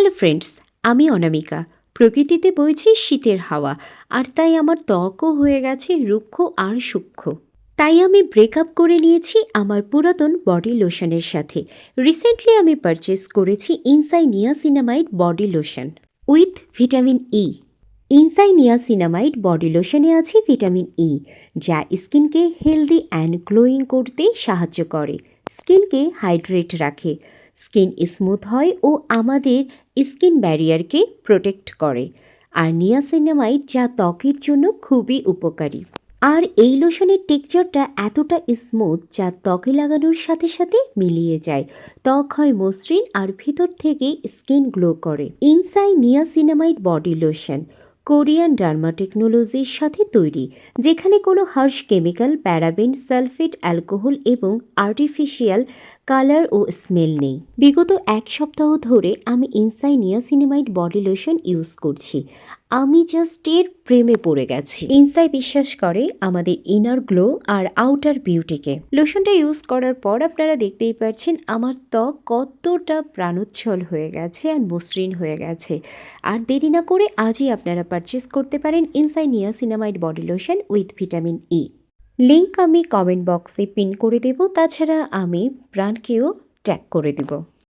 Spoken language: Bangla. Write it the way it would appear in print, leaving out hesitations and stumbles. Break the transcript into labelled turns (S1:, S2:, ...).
S1: হ্যালো ফ্রেন্ডস, আমি অনামিকা। প্রকৃতিতে বইছে শীতের হাওয়া, আর তাই আমার ত্বকও হয়ে গেছে রুক্ষ আর সূক্ষ্ম। তাই আমি ব্রেকআপ করে নিয়েছি আমার পুরাতন বডি লোশনের সাথে। রিসেন্টলি আমি পারচেস করেছি ইনসাই niacinamide body lotion with vitamin E. ইনসাই নিয়াসিনামাইড বডি লোশনে আছে ভিটামিন ই, যা স্কিনকে হেলদি অ্যান্ড গ্লোয়িং করতে সাহায্য করে, স্কিনকে হাইড্রেট রাখে, স্কিন স্মুথ হয় ও আমাদের স্কিন ব্যারিয়ারকে প্রোটেক্ট করে। আর নিয়াসিনামাইড যা ত্বকের জন্য খুবই উপকারী। আর এই লোশনের টেক্সচারটা এতটা স্মুথ যা ত্বকে লাগানোর সাথে সাথে মিলিয়ে যায়, ত্বক হয় মসৃণ আর ভিতর থেকে স্কিন গ্লো করে। ইনসাই niacinamide body lotion Korean derma টেকনোলজির সাথে তৈরি, যেখানে কোনো harsh chemical, paraben, sulphate, alcohol এবং আর্টিফিশিয়াল কালার ও স্মেল নেই। বিগত এক সপ্তাহ ধরে আমি ইনসাই নিয়াসিনামাইড বডি লোশন ইউজ করছি। আমি জাস্ট এর প্রেমে পড়ে গেছি। ইনসাই বিশ্বাস করে আমাদের ইনার গ্লো আর আউটার বিউটিকে। লোশনটা ইউজ করার পর আপনারা দেখতেই পাচ্ছেন আমার ত্বক কতটা প্রাণোচ্ছল হয়ে গেছে আর মসৃণ হয়ে গেছে। আর দেরি না করে আজই আপনারা পারচেস করতে পারেন ইনসাই niacinamide body lotion with vitamin E. Link আমি কমেন্ট বক্সে পিন করে দেব, তাছাড়া আমি ব্র্যান্ডকেও ট্যাগ করে দেব।